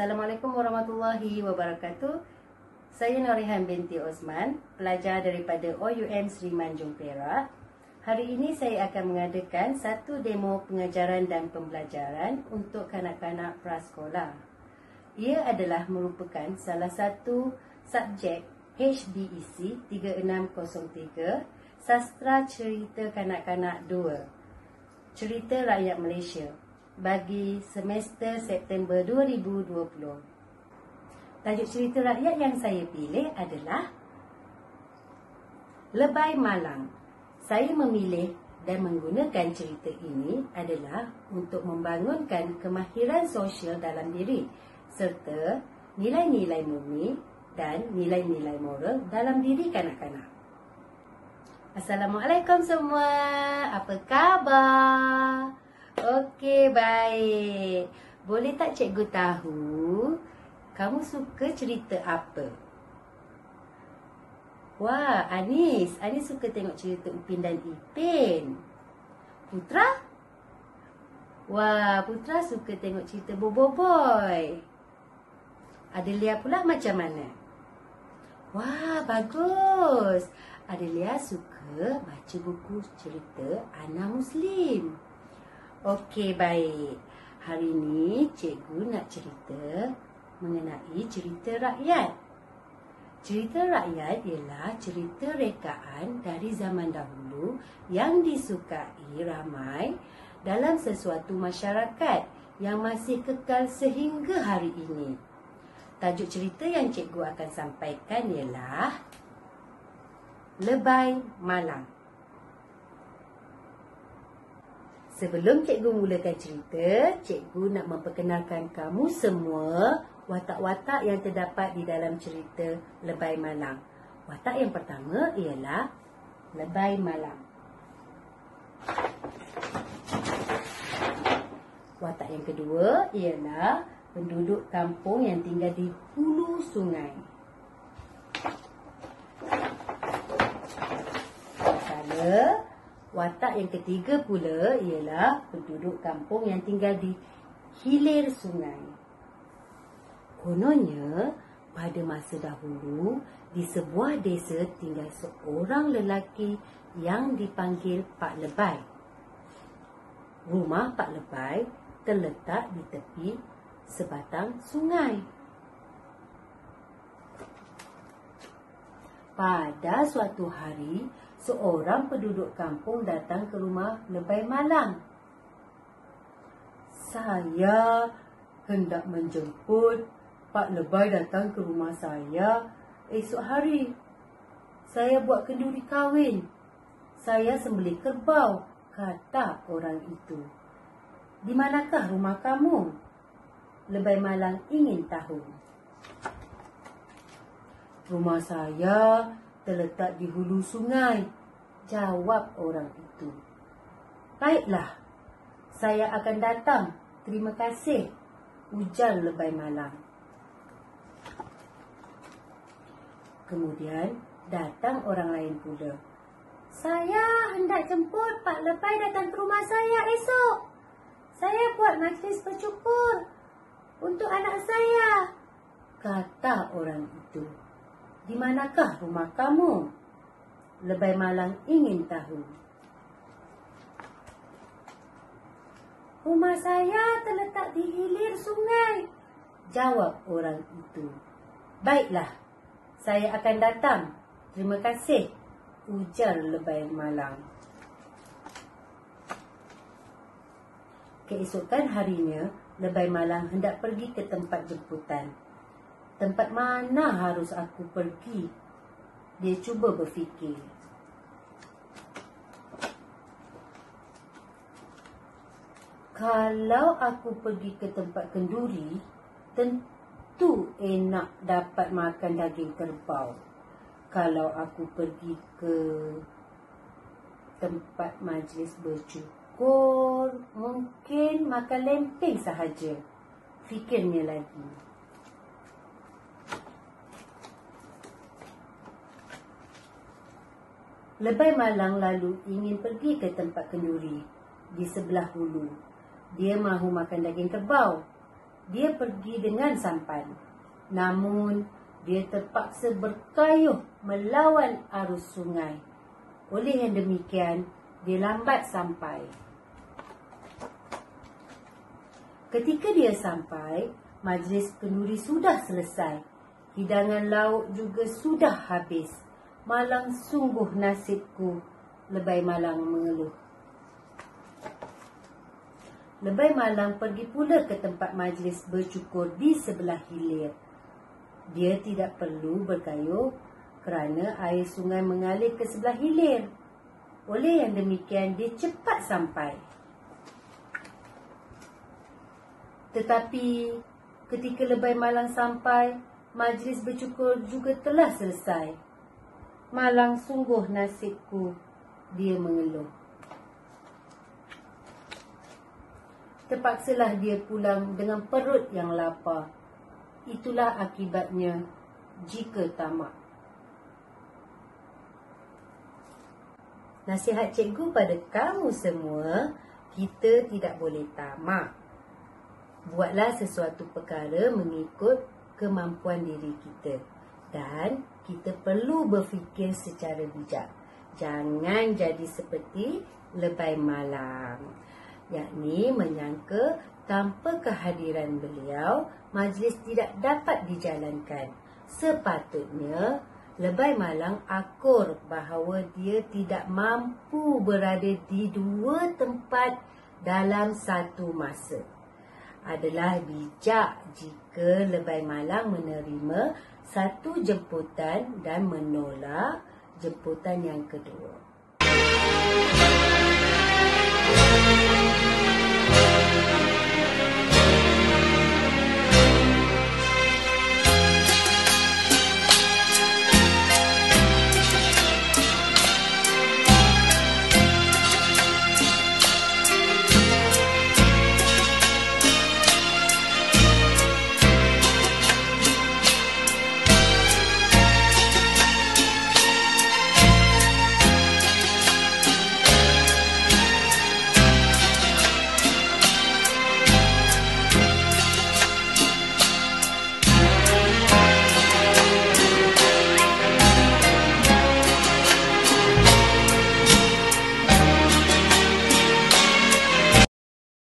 Assalamualaikum warahmatullahi wabarakatuh. Saya Norihan binti Osman, pelajar daripada OUM Sri Manjung Perak. Hari ini saya akan mengadakan satu demo pengajaran dan pembelajaran untuk kanak-kanak prasekolah. Ia adalah merupakan salah satu subjek HDEC 3603, Sastra Cerita Kanak-Kanak 2, Cerita Rakyat Malaysia, bagi semester September 2020. Tajuk cerita rakyat yang saya pilih adalah Lebay Malang. Saya memilih dan menggunakan cerita ini adalah untuk membangunkan kemahiran sosial dalam diri serta nilai-nilai murni dan nilai-nilai moral dalam diri kanak-kanak. Assalamualaikum semua. Apa khabar? Okey, baik. Boleh tak cikgu tahu kamu suka cerita apa? Wah, Anis suka tengok cerita Upin dan Ipin. Putra? Wah, Putra suka tengok cerita Bobo Boy. Adelia pula macam mana? Wah, bagus. Adelia suka baca buku cerita Ana Muslim. Okey, baik. Hari ini cikgu nak cerita mengenai cerita rakyat. Cerita rakyat ialah cerita rekaan dari zaman dahulu yang disukai ramai dalam sesuatu masyarakat yang masih kekal sehingga hari ini. Tajuk cerita yang cikgu akan sampaikan ialah Lebay Malang. Sebelum cikgu mulakan cerita, cikgu nak memperkenalkan kamu semua watak-watak yang terdapat di dalam cerita Lebay Malang. Watak yang pertama ialah Lebay Malang. Watak yang kedua ialah penduduk kampung yang tinggal di hulu sungai. Watak yang ketiga pula ialah penduduk kampung yang tinggal di hilir sungai. Kononnya, pada masa dahulu, di sebuah desa tinggal seorang lelaki yang dipanggil Pak Lebay. Rumah Pak Lebay terletak di tepi sebatang sungai. Pada suatu hari, seorang penduduk kampung datang ke rumah Lebay Malang. Saya hendak menjemput Pak Lebay datang ke rumah saya esok hari. Saya buat kenduri kahwin. Saya sembelih kerbau, kata orang itu. Di manakah rumah kamu? Lebay Malang ingin tahu. Rumah saya terletak di hulu sungai, jawab orang itu. Baiklah, saya akan datang. Terima kasih, ujar Lebay Malang. Kemudian datang orang lain pula. Saya hendak jemput Pak Lebay datang ke rumah saya esok. Saya buat majlis bercukur untuk anak saya, kata orang itu. Di manakah rumah kamu? Lebay Malang ingin tahu. Rumah saya terletak di hilir sungai, jawab orang itu. Baiklah, saya akan datang. Terima kasih, ujar Lebay Malang. Keesokan harinya, Lebay Malang hendak pergi ke tempat jemputan. Tempat mana harus aku pergi? Dia cuba berfikir. Kalau aku pergi ke tempat kenduri, tentu enak dapat makan daging kerbau. Kalau aku pergi ke tempat majlis bercukur, mungkin makan lempeng sahaja, fikirnya lagi. Lebay Malang lalu ingin pergi ke tempat kenduri di sebelah hulu. Dia mahu makan daging kerbau. dia pergi dengan sampan. Namun, dia terpaksa berkayuh melawan arus sungai. Oleh yang demikian, dia lambat sampai. Ketika dia sampai, majlis kenduri sudah selesai. Hidangan lauk juga sudah habis. Malang sungguh nasibku, Lebay Malang mengeluh. Lebay Malang pergi pula ke tempat majlis bercukur di sebelah hilir. Dia tidak perlu berkayuh kerana air sungai mengalir ke sebelah hilir. Oleh yang demikian, dia cepat sampai. Tetapi ketika Lebay Malang sampai, majlis bercukur juga telah selesai. Malang sungguh nasibku, dia mengeluh. Terpaksalah dia pulang dengan perut yang lapar. Itulah akibatnya jika tamak. Nasihat cikgu pada kamu semua, kita tidak boleh tamak. Buatlah sesuatu perkara mengikut kemampuan diri kita. Dan kita perlu berfikir secara bijak. Jangan jadi seperti Lebay Malang, yakni menyangka tanpa kehadiran beliau, majlis tidak dapat dijalankan. Sepatutnya, Lebay Malang akur bahawa dia tidak mampu berada di dua tempat dalam satu masa. Adalah bijak jika Lebay Malang menerima satu jemputan dan menolak jemputan yang kedua.